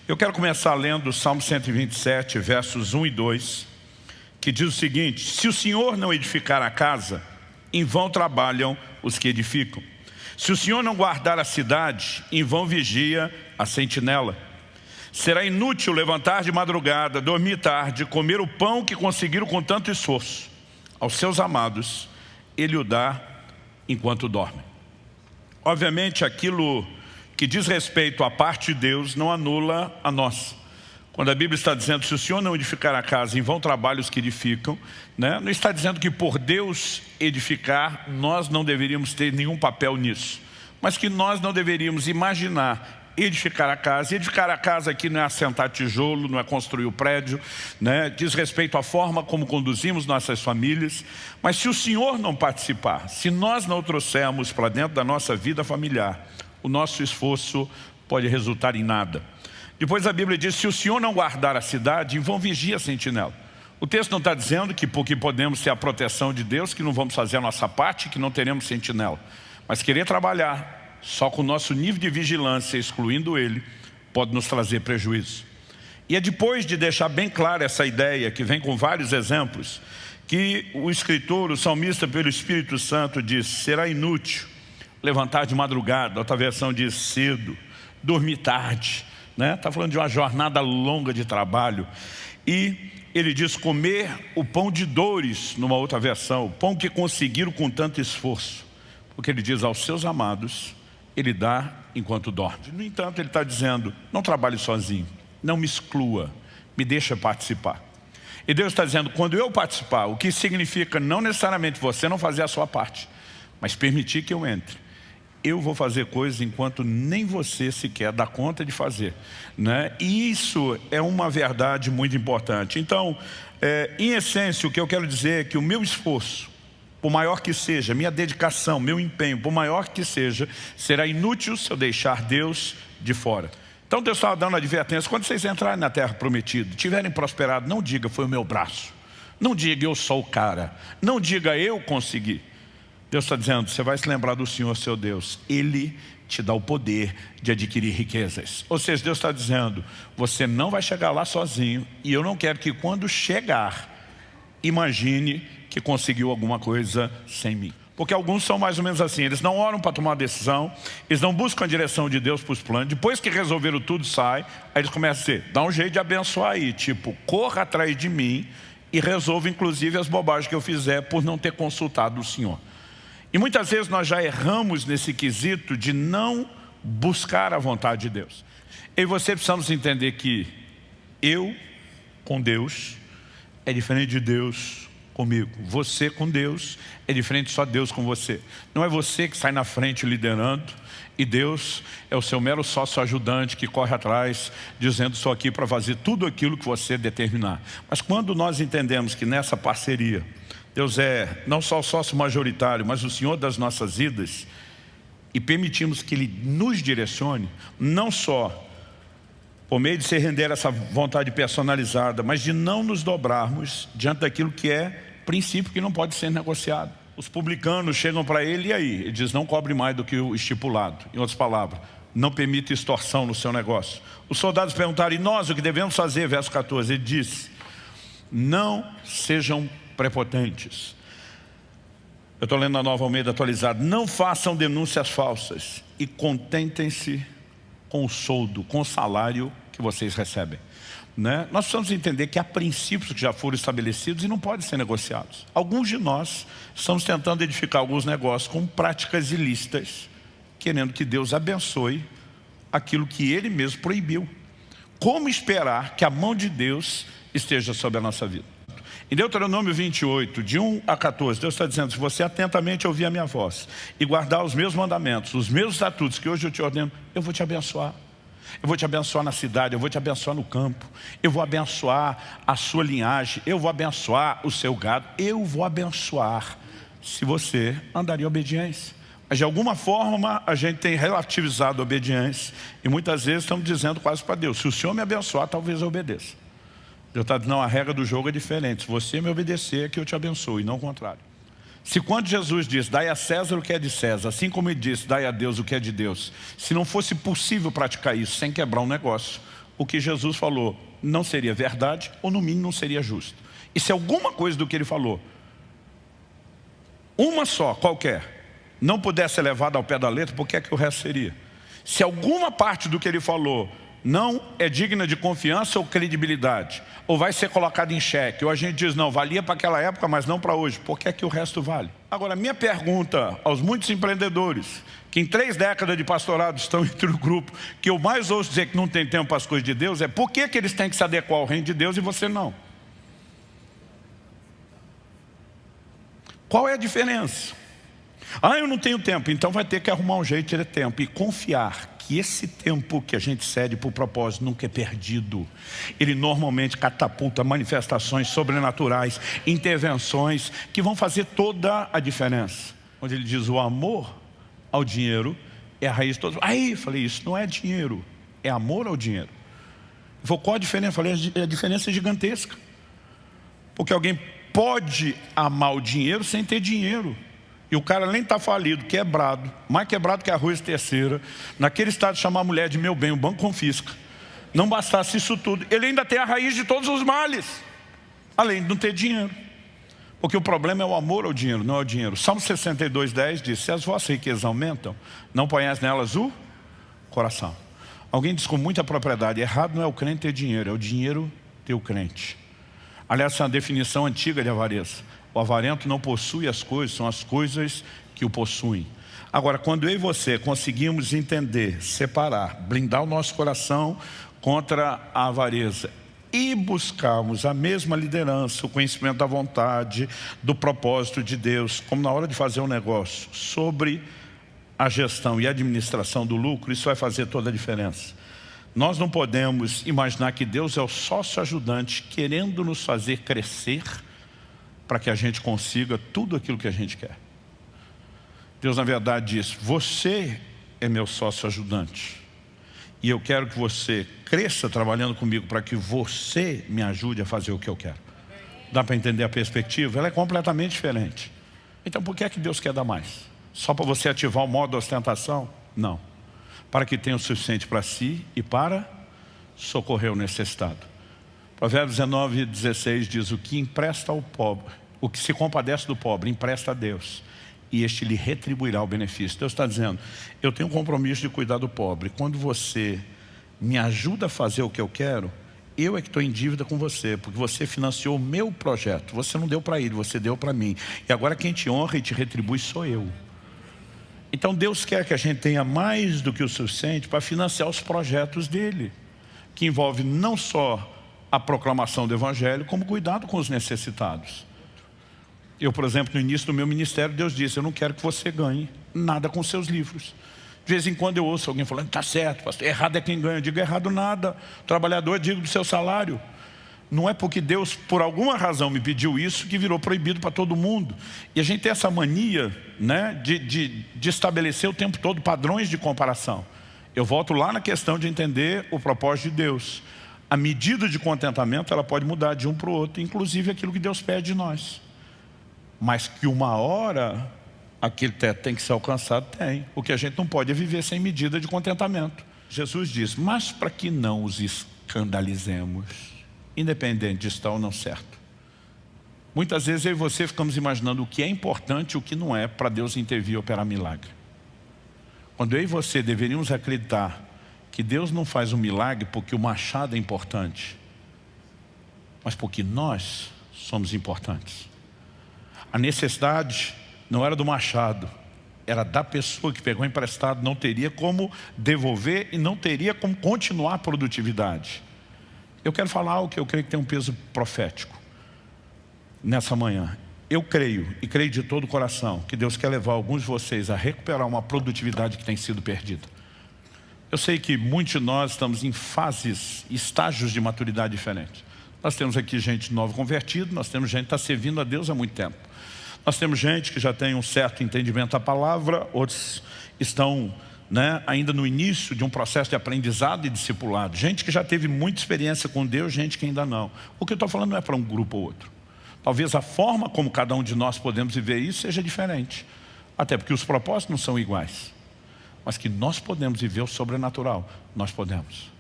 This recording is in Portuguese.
Eu quero começar lendo o Salmo 127, versos 1 e 2, que diz o seguinte: se o Senhor não edificar a casa, em vão trabalham os que edificam. Se o Senhor não guardar a cidade, em vão vigia a sentinela. Será inútil levantar de madrugada, dormir tarde, comer o pão que conseguiram com tanto esforço. Aos seus amados, Ele o dá enquanto dorme. Obviamente, aquilo que diz respeito à parte de Deus não anula a nossa. Quando a Bíblia está dizendo, se o Senhor não edificar a casa, em vão trabalham os que edificam, né? Não está dizendo que por Deus edificar, nós não deveríamos ter nenhum papel nisso. Mas que nós não deveríamos imaginar edificar a casa. E edificar a casa aqui não é assentar tijolo, não é construir o prédio, né? Diz respeito à forma como conduzimos nossas famílias. Mas se o Senhor não participar, se nós não o trouxermos para dentro da nossa vida familiar, o nosso esforço pode resultar em nada. Depois a Bíblia diz, se o Senhor não guardar a cidade, em vão vigia a sentinela. O texto não está dizendo que porque podemos ter a proteção de Deus, que não vamos fazer a nossa parte, que não teremos sentinela. Mas querer trabalhar só com o nosso nível de vigilância, excluindo Ele, pode nos trazer prejuízo. E é depois de deixar bem clara essa ideia, que vem com vários exemplos, que o escritor, o salmista pelo Espírito Santo diz, será inútil levantar de madrugada, outra versão diz cedo, dormir tarde, né? Está falando de uma jornada longa de trabalho. E ele diz comer o pão de dores, numa outra versão, o pão que conseguiram com tanto esforço. Porque ele diz aos seus amados, Ele dá enquanto dorme. No entanto, ele está dizendo, não trabalhe sozinho, não me exclua, me deixa participar. E Deus está dizendo, quando eu participar, o que significa não necessariamente você não fazer a sua parte, mas permitir que eu entre. Eu vou fazer coisas enquanto nem você sequer dá conta de fazer, né? E isso é uma verdade muito importante. Então, em essência, o que eu quero dizer é que o meu esforço, por maior que seja, minha dedicação, meu empenho, por maior que seja, será inútil se eu deixar Deus de fora. Então Deus estava dando advertência, quando vocês entrarem na terra prometida, tiverem prosperado, não diga foi o meu braço, não diga eu sou o cara, não diga eu consegui. Deus está dizendo, você vai se lembrar do Senhor seu Deus, Ele te dá o poder de adquirir riquezas. Ou seja, Deus está dizendo, você não vai chegar lá sozinho, e eu não quero que quando chegar, imagine que conseguiu alguma coisa sem mim. Porque alguns são mais ou menos assim, eles não oram para tomar uma decisão, eles não buscam a direção de Deus para os planos, depois que resolveram tudo sai, aí eles começam a dizer, dá um jeito de abençoar aí, tipo, corra atrás de mim e resolva inclusive as bobagens que eu fizer por não ter consultado o Senhor. E muitas vezes nós já erramos nesse quesito de não buscar a vontade de Deus. Eu e você precisamos entender que eu com Deus é diferente de Deus comigo. Você com Deus é diferente só Deus com você. Não é você que sai na frente liderando e Deus é o seu mero sócio ajudante que corre atrás dizendo estou aqui para fazer tudo aquilo que você determinar. Mas quando nós entendemos que nessa parceria Deus é não só o sócio majoritário, mas o Senhor das nossas vidas, e permitimos que Ele nos direcione, não só por meio de se render a essa vontade personalizada, mas de não nos dobrarmos diante daquilo que é princípio que não pode ser negociado. Os publicanos chegam para ele e aí? Ele diz, não cobre mais do que o estipulado. Em outras palavras, não permita extorsão no seu negócio. Os soldados perguntaram, e nós o que devemos fazer? Verso 14, ele diz, não sejam prepotentes. Eu estou lendo a Nova Almeida atualizada. Não façam denúncias falsas e contentem-se com o soldo, com o salário que vocês recebem, né? Nós precisamos entender que há princípios que já foram estabelecidos e não podem ser negociados. Alguns de nós estamos tentando edificar alguns negócios com práticas ilícitas, querendo que Deus abençoe aquilo que Ele mesmo proibiu. Como esperar que a mão de Deus esteja sobre a nossa vida? Em Deuteronômio 28, de 1 a 14, Deus está dizendo, se você atentamente ouvir a minha voz e guardar os meus mandamentos, os meus estatutos que hoje eu te ordeno, eu vou te abençoar. Eu vou te abençoar na cidade, eu vou te abençoar no campo, eu vou abençoar a sua linhagem, eu vou abençoar o seu gado, eu vou abençoar se você andar em obediência. Mas de alguma forma a gente tem relativizado a obediência e muitas vezes estamos dizendo quase para Deus, se o Senhor me abençoar, talvez eu obedeça. Deus está dizendo, não, a regra do jogo é diferente. Se você me obedecer, é que eu te abençoo, e não o contrário. Se quando Jesus diz, dai a César o que é de César, assim como ele disse, dai a Deus o que é de Deus, se não fosse possível praticar isso sem quebrar um negócio, o que Jesus falou não seria verdade, ou no mínimo não seria justo. E se alguma coisa do que ele falou, uma só, qualquer, não pudesse ser levada ao pé da letra, por que é que o resto seria? Se alguma parte do que ele falou não é digna de confiança ou credibilidade, ou vai ser colocada em xeque, ou a gente diz, não, valia para aquela época, mas não para hoje, por que é que o resto vale? Agora, minha pergunta aos muitos empreendedores, que em 3 décadas de pastorado estão entre o grupo, que eu mais ouço dizer que não tem tempo para as coisas de Deus, é por que que eles têm que se adequar ao reino de Deus e você não? Qual é a diferença? Ah, eu não tenho tempo, então vai ter que arrumar um jeito de ter tempo e confiar que esse tempo que a gente cede por propósito nunca é perdido. Ele normalmente catapulta manifestações sobrenaturais, intervenções que vão fazer toda a diferença. Onde ele diz, o amor ao dinheiro é a raiz de todos. Aí, eu falei, isso não é dinheiro, é amor ao dinheiro. Eu falei, qual a diferença? Eu falei, a diferença é gigantesca. Porque alguém pode amar o dinheiro sem ter dinheiro. E o cara nem está falido, quebrado, mais quebrado que arroz terceira, naquele estado de chamar a mulher de meu bem, o banco confisca. Não bastasse isso tudo, ele ainda tem a raiz de todos os males, além de não ter dinheiro. Porque o problema é o amor ao dinheiro, não é o dinheiro. Salmo 62:10 diz, se as vossas riquezas aumentam, não ponhais nelas o coração. Alguém diz com muita propriedade, errado não é o crente ter dinheiro, é o dinheiro ter o crente. Aliás, essa é uma definição antiga de avareza. O avarento não possui as coisas, são as coisas que o possuem. Agora, quando eu e você conseguimos entender, separar, blindar o nosso coração contra a avareza e buscarmos a mesma liderança, o conhecimento da vontade, do propósito de Deus, como na hora de fazer um negócio, sobre a gestão e administração do lucro, isso vai fazer toda a diferença. Nós não podemos imaginar que Deus é o sócio ajudante querendo nos fazer crescer para que a gente consiga tudo aquilo que a gente quer. Deus, na verdade, diz, você é meu sócio ajudante. E eu quero que você cresça trabalhando comigo para que você me ajude a fazer o que eu quero. Dá para entender a perspectiva? Ela é completamente diferente. Então, por que é que Deus quer dar mais? Só para você ativar o modo ostentação? Não. Para que tenha o suficiente para si e para socorrer o necessitado. Provérbios 19:16 diz, o que empresta ao pobre, o que se compadece do pobre, empresta a Deus, e este lhe retribuirá o benefício. Deus está dizendo, eu tenho um compromisso de cuidar do pobre. Quando você me ajuda a fazer o que eu quero, eu é que estou em dívida com você, porque você financiou o meu projeto. Você não deu para ele, você deu para mim. E agora quem te honra e te retribui sou eu. Então Deus quer que a gente tenha mais do que o suficiente para financiar os projetos dele, que envolve não só a proclamação do Evangelho, como cuidado com os necessitados. Eu, por exemplo, no início do meu ministério, Deus disse, eu não quero que você ganhe nada com seus livros. De vez em quando eu ouço alguém falando, está certo, pastor, errado é quem ganha. Eu digo, errado nada, o trabalhador é digno do seu salário. Não é porque Deus, por alguma razão, me pediu isso, que virou proibido para todo mundo. E a gente tem essa mania, né, de estabelecer o tempo todo padrões de comparação. Eu volto lá na questão de entender o propósito de Deus. A medida de contentamento, ela pode mudar de um para o outro, inclusive aquilo que Deus pede de nós. Mas que uma hora aquele teto tem que ser alcançado, tem. O que a gente não pode é viver sem medida de contentamento. Jesus diz, mas para que não os escandalizemos, independente de estar ou não certo. Muitas vezes eu e você ficamos imaginando o que é importante e o que não é para Deus intervir e operar milagre. Quando eu e você deveríamos acreditar que Deus não faz um milagre porque o machado é importante, mas porque nós somos importantes. A necessidade não era do machado, era da pessoa que pegou emprestado, não teria como devolver e não teria como continuar a produtividade. Eu quero falar algo que eu creio que tem um peso profético nessa manhã. Eu creio, e creio de todo o coração, que Deus quer levar alguns de vocês a recuperar uma produtividade que tem sido perdida. Eu sei que muitos de nós estamos em fases, estágios de maturidade diferentes. Nós temos aqui gente nova convertida, nós temos gente que está servindo a Deus há muito tempo. Nós temos gente que já tem um certo entendimento da palavra, outros estão, ainda no início de um processo de aprendizado e discipulado. Gente que já teve muita experiência com Deus, gente que ainda não. O que eu estou falando não é para um grupo ou outro. Talvez a forma como cada um de nós podemos viver isso seja diferente. Até porque os propósitos não são iguais. Mas que nós podemos viver o sobrenatural, nós podemos.